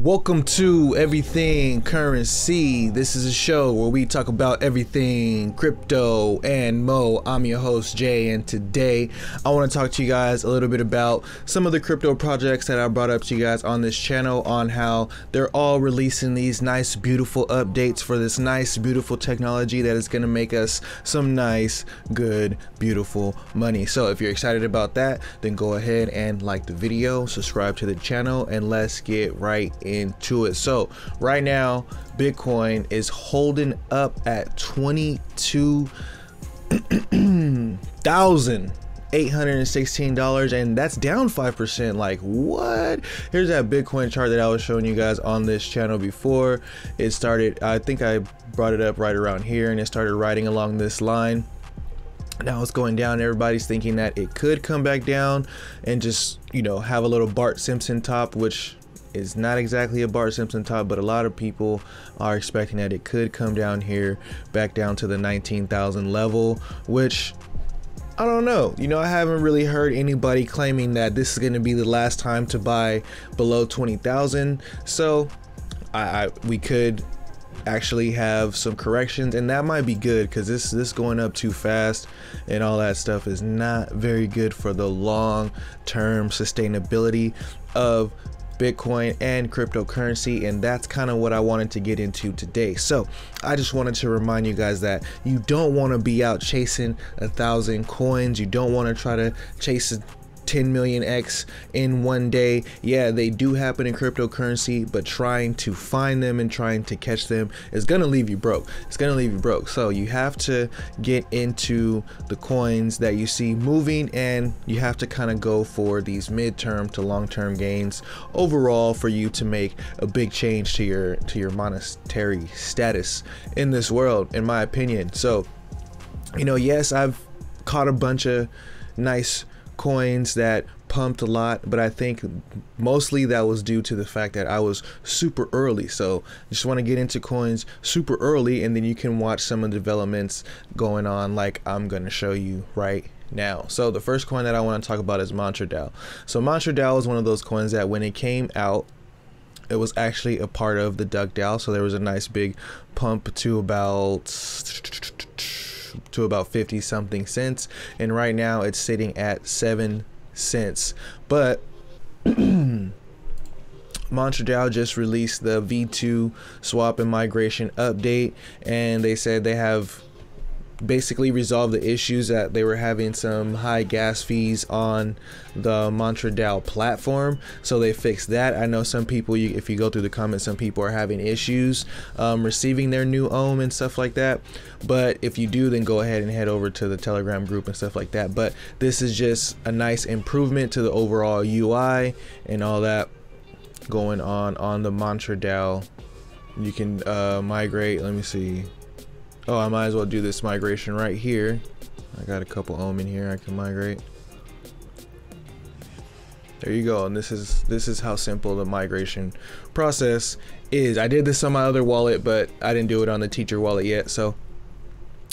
Welcome to Everything Currency. This is a show where we talk about everything crypto and mo. I'm your host Jay, and today I want to talk to you guys a little bit about some of the crypto projects that I brought up to you guys on this channel, on how they're all releasing these nice beautiful updates for this nice beautiful technology that is going to make us some nice, good, beautiful money. So if you're excited about that, then go ahead and like the video, subscribe to the channel, and let's get right into it. So right now Bitcoin is holding up at $22,816, and that's down 5%. Like, what? Here's that Bitcoin chart that I was showing you guys on this channel before. It started, I think I brought it up right around here, and it started riding along this line. Now it's going down. Everybody's thinking that it could come back down and just, you know, have a little Bart Simpson top, which is not exactly a Bart Simpson top, but a lot of people are expecting that it could come down here back down to the 19,000 level, which I don't know. You know, I haven't really heard anybody claiming that this is going to be the last time to buy below 20,000. So we could actually have some corrections, and that might be good, because this going up too fast and all that stuff is not very good for the long-term sustainability of Bitcoin and cryptocurrency, and that's kind of what I wanted to get into today. So I just wanted to remind you guys that you don't want to be out chasing 1,000 coins. You don't want to try to chase 10 million X in one day. Yeah, they do happen in cryptocurrency, but trying to find them and trying to catch them is gonna leave you broke. It's gonna leave you broke. So you have to get into the coins that you see moving, and you have to kind of go for these midterm to long-term gains overall for you to make a big change to your monetary status in this world, in my opinion. So, you know, yes, I've caught a bunch of nice coins that pumped a lot, but I think mostly that was due to the fact that I was super early. So just want to get into coins super early, and then you can watch some of the developments going on like I'm going to show you right now. So the first coin that I want to talk about is Dao. So Dao is one of those coins that when it came out, it was actually a part of the DuckDAO. So there was a nice big pump to about 50 something cents, and right now it's sitting at 7 cents. But Dao just released the V2 swap and migration update, and they said they have basically resolved the issues that they were having some high gas fees on the Dao platform. So they fixed that. I know some people, if you go through the comments, some people are having issues receiving their new Ohm and stuff like that. But if you do, then go ahead and head over to the Telegram group and stuff like that. But this is just a nice improvement to the overall UI and all that going on the Dao. You can migrate. Let me see. Oh, I might as well do this migration right here. I got a couple Ohm in here I can migrate. There you go. And this is how simple the migration process is. I did this on my other wallet, but I didn't do it on the teacher wallet yet, so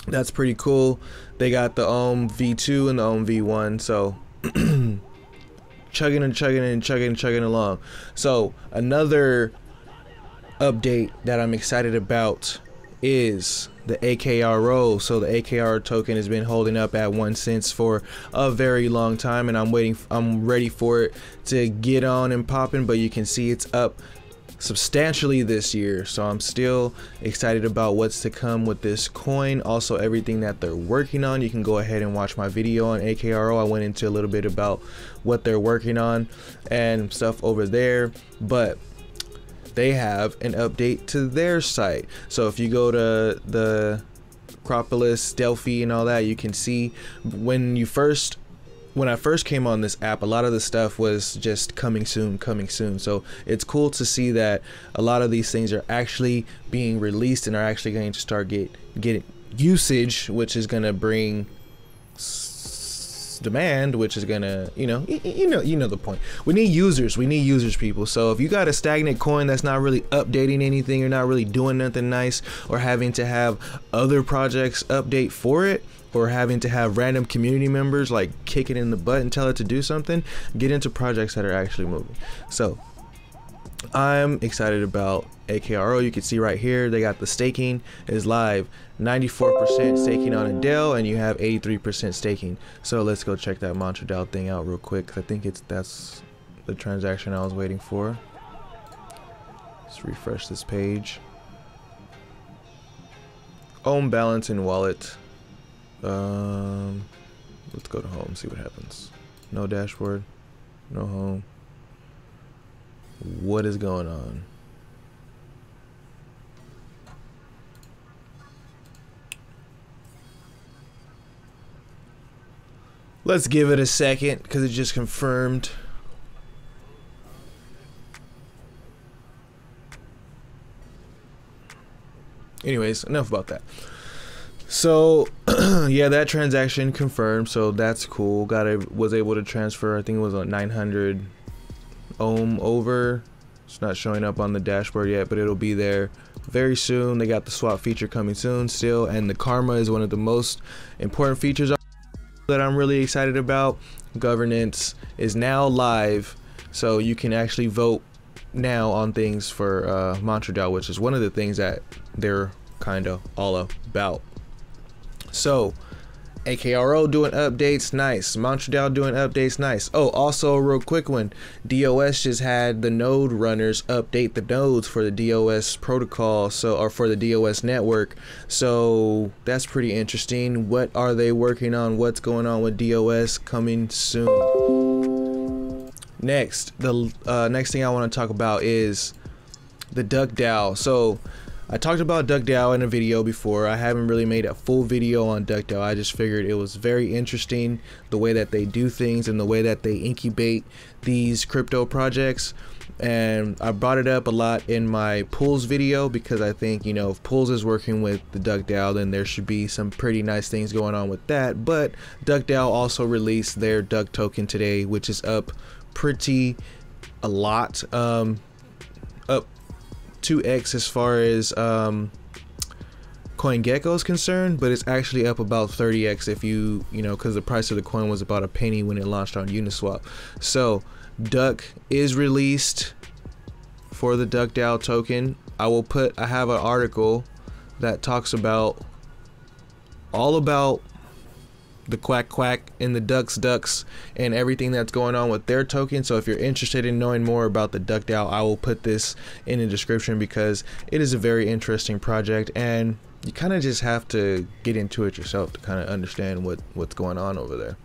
that's pretty cool. They got the Ohm V2 and the Ohm V1, so chugging along. So another update that I'm excited about is the AKRO. So the AKR token has been holding up at 1 cent for a very long time, and I'm ready for it to get on and popping. But you can see it's up substantially this year, so I'm still excited about what's to come with this coin. Also, everything that they're working on, you can go ahead and watch my video on AKRO. I went into a little bit about what they're working on and stuff over there, but they have an update to their site. So if you go to the Acropolis, Delphi, and all that, you can see when I first came on this app, a lot of the stuff was just coming soon. So it's cool to see that a lot of these things are actually being released and are actually going to start getting usage, which is going to bring demand, which is gonna, you know the point. We need users, people. So if you got a stagnant coin that's not really updating anything, or not really doing nothing nice, or having to have other projects update for it, or having to have random community members like kick it in the butt and tell it to do something, get into projects that are actually moving. So I'm excited about AKRO. You can see right here they got the staking is live, 94% staking on a DAO, and you have 83% staking. So let's go check that Mantra DAO thing out real quick, 'cause I think that's the transaction I was waiting for. Let's refresh this page. Ohm balance in wallet. Let's go to home, see what happens. No dashboard, no home. What is going on? Let's give it a second because it just confirmed. Anyways, enough about that. So yeah, that transaction confirmed, so that's cool. Was able to transfer, I think it was like 900 ohm over. It's not showing up on the dashboard yet, but it'll be there very soon. They got the swap feature coming soon still, and the karma is one of the most important features that I'm really excited about. Governance is now live, so you can actually vote now on things for Mantra DAO, which is one of the things that they're kind of all about. So AKRO doing updates, nice. Mantra DAO doing updates, nice. Oh, also a real quick one. DOS just had the node runners update the nodes for the DOS protocol, or for the DOS network. So that's pretty interesting. What are they working on? What's going on with DOS? Coming soon. Next, the next thing I want to talk about is the Duck DAO. So I talked about Duck DAO in a video before. I haven't really made a full video on Duck DAO. I just figured it was very interesting, the way that they do things and the way that they incubate these crypto projects. And I brought it up a lot in my Pools video because I think, you know, if Pools is working with the Duck DAO, then there should be some pretty nice things going on with that. But Duck DAO also released their Duck token today, which is up pretty a lot, up 2x as far as CoinGecko is concerned, but it's actually up about 30x if you know, because the price of the coin was about a penny when it launched on Uniswap. So Duck is released for the Duck DAO token. I have an article that talks about all about the quack and the ducks and everything that's going on with their token. So if you're interested in knowing more about the Duck DAO, I will put this in the description because it is a very interesting project and you kind of just have to get into it yourself to kind of understand what's going on over there.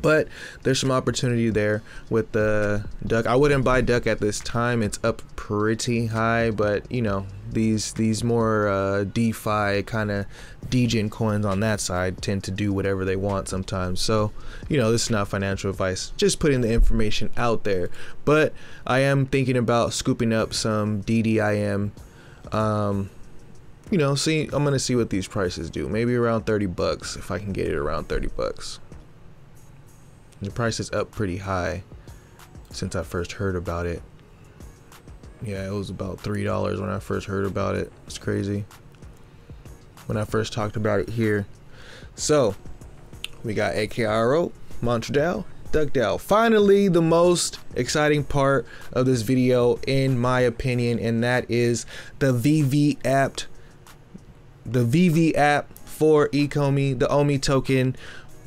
But there's some opportunity there with the Duck. I wouldn't buy Duck at this time. It's up pretty high, but you know, these more DeFi kind of degen coins on that side tend to do whatever they want sometimes. So you know, this is not financial advice, just putting the information out there. But I am thinking about scooping up some DDIM. You know, I'm gonna see what these prices do. Maybe around 30 bucks if I can get it around 30 bucks. The price is up pretty high since I first heard about it. Yeah, it was about $3 when I first heard about it. It's crazy when I first talked about it here. So we got AKRO, Mantra DAO, Duck DAO. Finally, the most exciting part of this video, in my opinion, and that is the VV app. The VV app for Ecomi, the Omi token.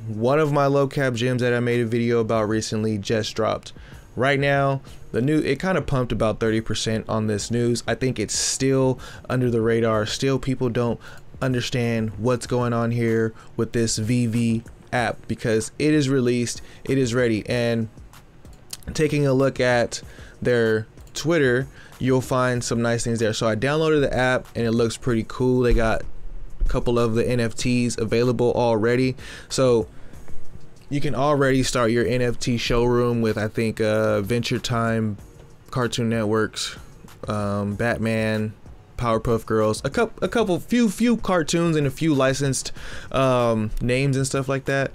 One of my low cap gems that I made a video about recently just dropped. Right now, it kind of pumped about 30% on this news. I think it's still under the radar. Still, people don't understand what's going on here with this VV app because it is released, it is ready. And taking a look at their Twitter, you'll find some nice things there. So I downloaded the app and it looks pretty cool. They got a couple of the NFTs available already, so you can already start your NFT showroom with, I think, Venture Time, Cartoon Networks, Batman, Powerpuff Girls, a few cartoons and a few licensed names and stuff like that.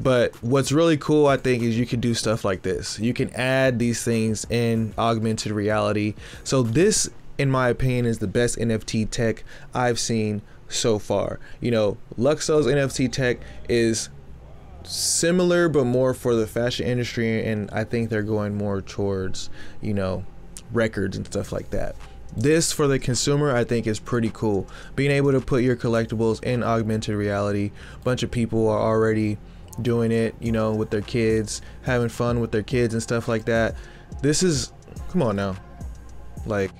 But what's really cool, I think, is you can do stuff like this. You can add these things in augmented reality. So this, in my opinion, is the best NFT tech I've seen so far. You know, Luxo's NFT tech is similar but more for the fashion industry, and I think they're going more towards, you know, records and stuff like that. This for the consumer, I think, is pretty cool. Being able to put your collectibles in augmented reality. A bunch of people are already doing it, you know, with their kids, having fun with their kids and stuff like that. This is, come on now, like,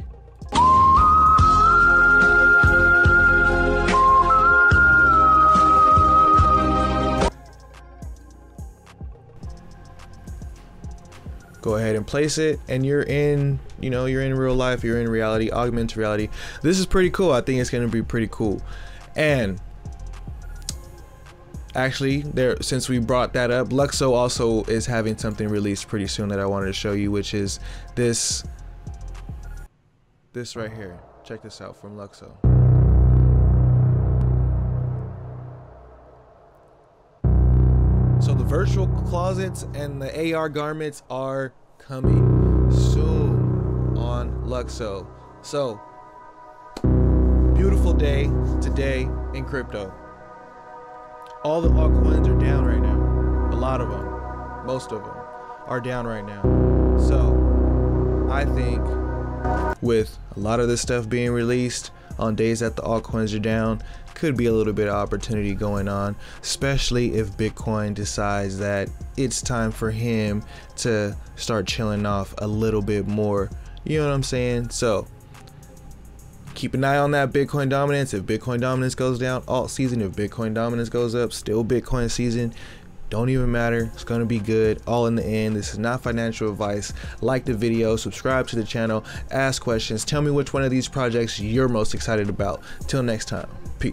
go ahead and place it, and you're in, you know, you're in real life, you're in reality, augmented reality. This is pretty cool. I think it's going to be pretty cool. And actually, there, since we brought that up, Lyxe also is having something released pretty soon that I wanted to show you, which is this right here. Check this out from Lyxe. So the virtual closets and the AR garments are coming soon on Lyxe. So beautiful day today in crypto. All the altcoins are down right now. A lot of them, most of them are down right now. So I think with a lot of this stuff being released on days that the altcoins are down, could be a little bit of opportunity going on, especially if Bitcoin decides that it's time for him to start chilling off a little bit more. You know what I'm saying? So keep an eye on that Bitcoin dominance. If Bitcoin dominance goes down, alt season. If Bitcoin dominance goes up, still Bitcoin season. Don't even matter. It's going to be good all in the end. This is not financial advice. Like the video, subscribe to the channel, ask questions, tell me which one of these projects you're most excited about. Till next time, peace.